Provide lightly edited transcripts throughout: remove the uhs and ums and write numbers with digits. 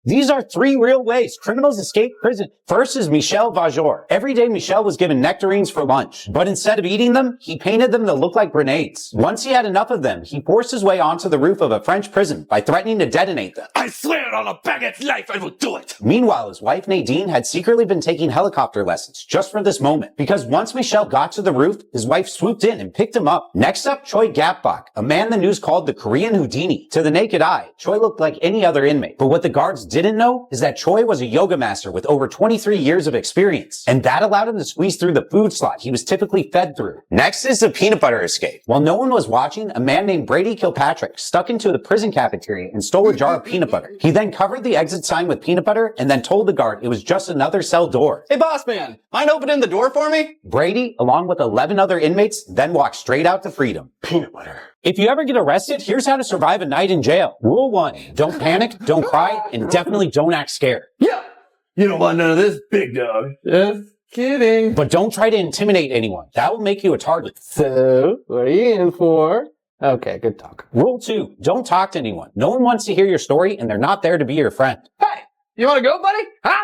These are 3 real ways criminals escape prison. First is Michel Vajor. Every day Michel was given nectarines for lunch, but instead of eating them, he painted them to look like grenades. Once he had enough of them, he forced his way onto the roof of a French prison by threatening to detonate them. I swear on a baguette's life I will do it! Meanwhile, his wife Nadine had secretly been taking helicopter lessons just for this moment, because once Michel got to the roof, his wife swooped in and picked him up. Next up, Choi Gapbok, a man the news called the Korean Houdini. To the naked eye, Choi looked like any other inmate, but what the guards didn't know is that Choi was a yoga master with over 23 years of experience, and that allowed him to squeeze through the food slot he was typically fed through. Next is the peanut butter escape. While no one was watching, a man named Brady Kilpatrick stuck into the prison cafeteria and stole a jar of peanut butter. He then covered the exit sign with peanut butter and then told the guard it was just another cell door. Hey boss man, mind opening the door for me? Brady, along with 11 other inmates, then walked straight out to freedom. Peanut butter. If you ever get arrested, here's how to survive a night in jail. Rule 1, don't panic, don't cry, and definitely don't act scared. Yeah! You don't want none of this, big dog. Just kidding. But don't try to intimidate anyone. That will make you a target. So, what are you in for? Okay, good talk. Rule 2, don't talk to anyone. No one wants to hear your story and they're not there to be your friend. Hey, you wanna go, buddy? Huh?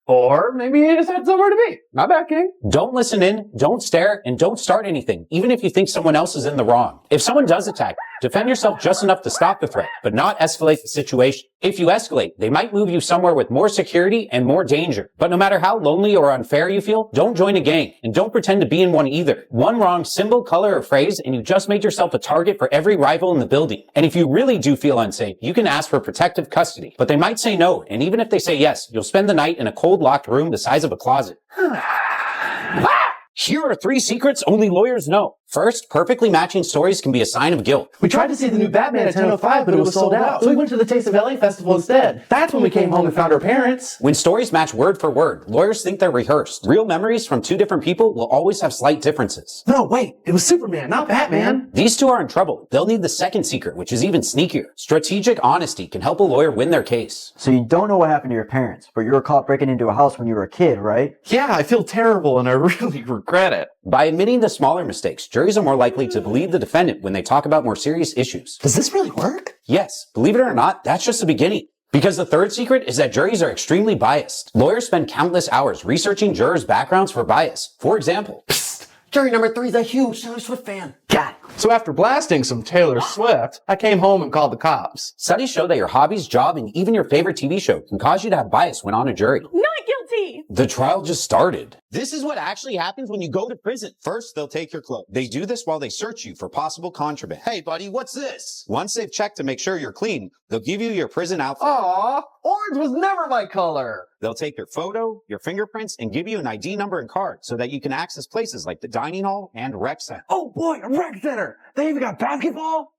Or maybe you just had somewhere to be. My bad, King. Don't listen in, don't stare, and don't start anything, even if you think someone else is in the wrong. If someone does attack, defend yourself just enough to stop the threat, but not escalate the situation. If you escalate, they might move you somewhere with more security and more danger. But no matter how lonely or unfair you feel, don't join a gang, and don't pretend to be in one either. One wrong symbol, color, or phrase, and you just made yourself a target for every rival in the building. And if you really do feel unsafe, you can ask for protective custody. But they might say no, and even if they say yes, you'll spend the night in a cold, locked room the size of a closet. Here are 3 secrets only lawyers know. First, perfectly matching stories can be a sign of guilt. We tried to see the new Batman at 10:05, but it was sold out. So we went to the Taste of LA festival instead. That's when we came home and found our parents. When stories match word for word, lawyers think they're rehearsed. Real memories from 2 different people will always have slight differences. No, wait. It was Superman, not Batman. These 2 are in trouble. They'll need the second secret, which is even sneakier. Strategic honesty can help a lawyer win their case. So you don't know what happened to your parents, but you were caught breaking into a house when you were a kid, right? Yeah, I feel terrible and I really regret it. By admitting to smaller mistakes, juries are more likely to believe the defendant when they talk about more serious issues. Does this really work? Yes, believe it or not, that's just the beginning. Because the third secret is that juries are extremely biased. Lawyers spend countless hours researching jurors' backgrounds for bias. For example, Psst, jury number 3 is a huge Taylor Swift fan. God. So after blasting some Taylor Swift, I came home and called the cops. studies show that your hobbies, job, and even your favorite TV show can cause you to have bias when on a jury. Not guilty! The trial just started. This is what actually happens when you go to prison. First, they'll take your clothes. They do this while they search you for possible contraband. Hey, buddy, what's this? Once they've checked to make sure you're clean, they'll give you your prison outfit. Aw, orange was never my color. They'll take your photo, your fingerprints, and give you an ID number and card so that you can access places like the dining hall and rec center. Oh boy, a rec center. They even got basketball?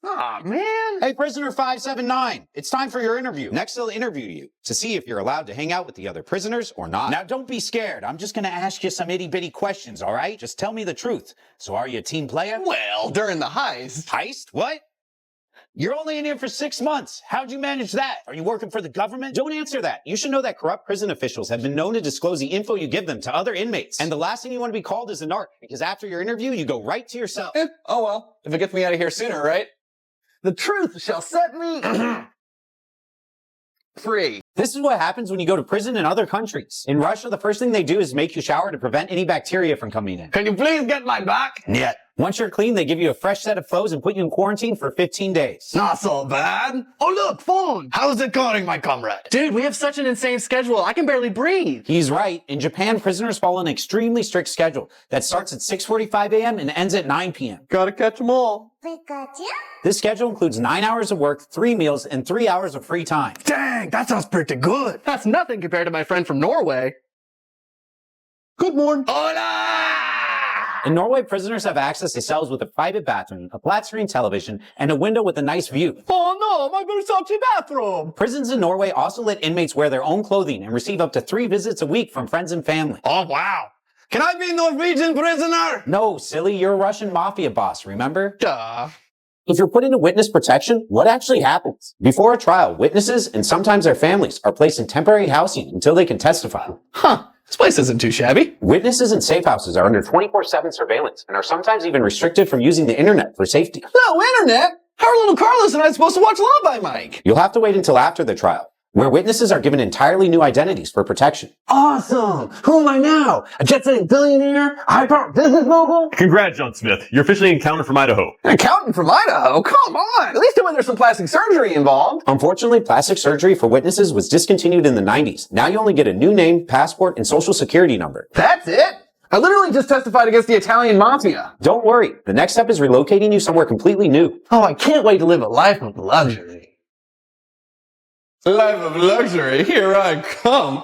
Aw, man. Hey, prisoner 579, it's time for your interview. Next, they'll interview you to see if you're allowed to hang out with the other prisoners or not. Now, don't be scared. I'm just going to ask you some itty-bitty questions, all right? Just tell me the truth. So are you a team player? Well, during the heist. Heist? What? You're only in here for 6 months. How'd you manage that? Are you working for the government? Don't answer that. You should know that corrupt prison officials have been known to disclose the info you give them to other inmates. And the last thing you want to be called is a narc, because after your interview, you go right to yourself. Oh well, if it gets me out of here sooner, right? The truth shall set me free. This is what happens when you go to prison in other countries. In Russia, the first thing they do is make you shower to prevent any bacteria from coming in. Can you please get my back? Yet. Once you're clean, they give you a fresh set of clothes and put you in quarantine for 15 days. Not so bad. Oh look, phone. How's it going, my comrade? Dude, we have such an insane schedule. I can barely breathe. He's right. In Japan, prisoners follow an extremely strict schedule that starts at 6:45 a.m. and ends at 9 p.m. Gotta catch 'em all. This schedule includes 9 hours of work, 3 meals, and 3 hours of free time. Dang, that sounds pretty good. That's nothing compared to my friend from Norway. Good morning. Hola! In Norway, prisoners have access to cells with a private bathroom, a flat-screen television, and a window with a nice view. Oh no, my Versace bathroom. Prisons in Norway also let inmates wear their own clothing and receive up to 3 visits a week from friends and family. Oh wow. Can I be Norwegian prisoner? No, silly, you're a Russian mafia boss, remember? Duh. If you're put into witness protection, what actually happens? Before a trial, witnesses and sometimes their families are placed in temporary housing until they can testify. Huh. This place isn't too shabby. Witnesses in safe houses are under 24/7 surveillance and are sometimes even restricted from using the internet for safety. No internet? How are little Carlos and I supposed to watch Law by Mike? You'll have to wait until after the trial, where witnesses are given entirely new identities for protection. Awesome! Who am I now? A jet-setting billionaire? A high-powered business mogul? Congrats, John Smith. You're officially an accountant from Idaho. An accountant from Idaho? Come on! At least when there's some plastic surgery involved. Unfortunately, plastic surgery for witnesses was discontinued in the 90s. Now you only get a new name, passport, and social security number. That's it? I literally just testified against the Italian mafia. Don't worry, the next step is relocating you somewhere completely new. Oh, I can't wait to live a life of luxury. Life of luxury, here I come.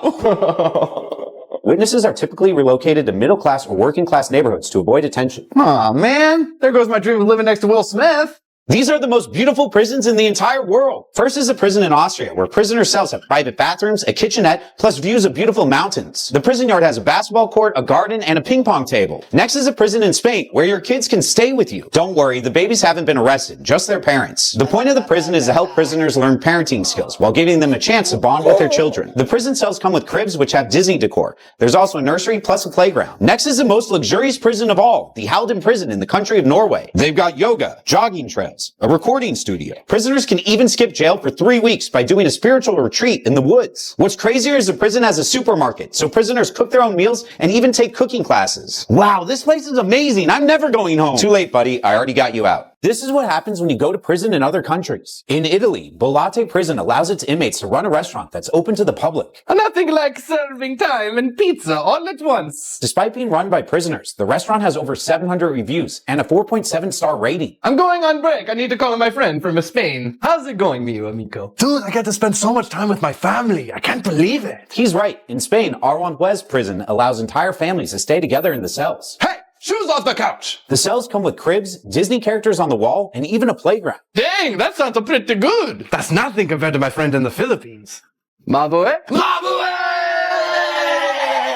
Witnesses are typically relocated to middle-class or working-class neighborhoods to avoid attention. Aw, man. There goes my dream of living next to Will Smith. These are the most beautiful prisons in the entire world. First is a prison in Austria, where prisoner cells have private bathrooms, a kitchenette, plus views of beautiful mountains. The prison yard has a basketball court, a garden, and a ping pong table. Next is a prison in Spain, where your kids can stay with you. Don't worry, the babies haven't been arrested, just their parents. The point of the prison is to help prisoners learn parenting skills, while giving them a chance to bond with their children. The prison cells come with cribs which have Disney decor. There's also a nursery, plus a playground. Next is the most luxurious prison of all, the Halden prison in the country of Norway. They've got yoga, jogging trails, a recording studio. Prisoners can even skip jail for 3 weeks by doing a spiritual retreat in the woods. What's crazier is the prison has a supermarket, so prisoners cook their own meals and even take cooking classes. Wow, this place is amazing. I'm never going home. Too late, buddy. I already got you out. This is what happens when you go to prison in other countries. In Italy, Bollate Prison allows its inmates to run a restaurant that's open to the public. Nothing like serving time and pizza all at once. Despite being run by prisoners, the restaurant has over 700 reviews and a 4.7-star rating. I'm going on break. I need to call my friend from Spain. How's it going, mio amigo? Dude, I get to spend so much time with my family. I can't believe it. He's right. In Spain, Aranjuez Prison allows entire families to stay together in the cells. Hey, shoes off the couch. The cells come with cribs, Disney characters on the wall, and even a playground. Dang, that sounds pretty good. That's nothing compared to my friend in the Philippines. Mavoe?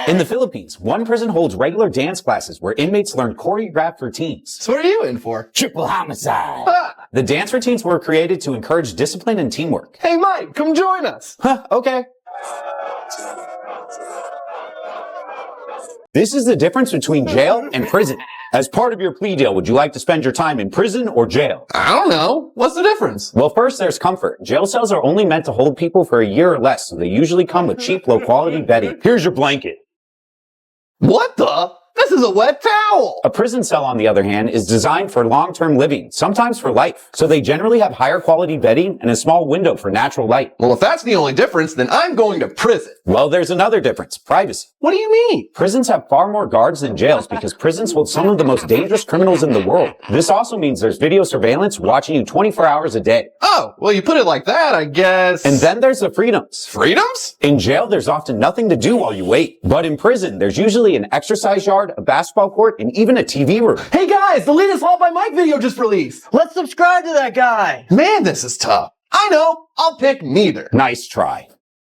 In the Philippines, one prison holds regular dance classes where inmates learn choreographed routines. So what are you in for? Triple homicide. Ah. The dance routines were created to encourage discipline and teamwork. Hey, Mike, come join us. Okay. This is the difference between jail and prison. As part of your plea deal, would you like to spend your time in prison or jail? I don't know. What's the difference? Well, first, there's comfort. Jail cells are only meant to hold people for a year or less, so they usually come with cheap, low-quality bedding. Here's your blanket. What the? This is a wet towel. A prison cell, on the other hand, is designed for long-term living, sometimes for life. So they generally have higher quality bedding and a small window for natural light. Well, if that's the only difference, then I'm going to prison. Well, there's another difference. Privacy. What do you mean? Prisons have far more guards than jails because prisons hold some of the most dangerous criminals in the world. This also means there's video surveillance watching you 24 hours a day. Oh, well, you put it like that, I guess. And then there's the freedoms. Freedoms? In jail, there's often nothing to do while you wait. But in prison, there's usually an exercise yard, a basketball court, and even a TV room. Hey guys, the latest Law by Mike video just released. Let's subscribe to that guy. Man, this is tough. I know. I'll pick neither. Nice try.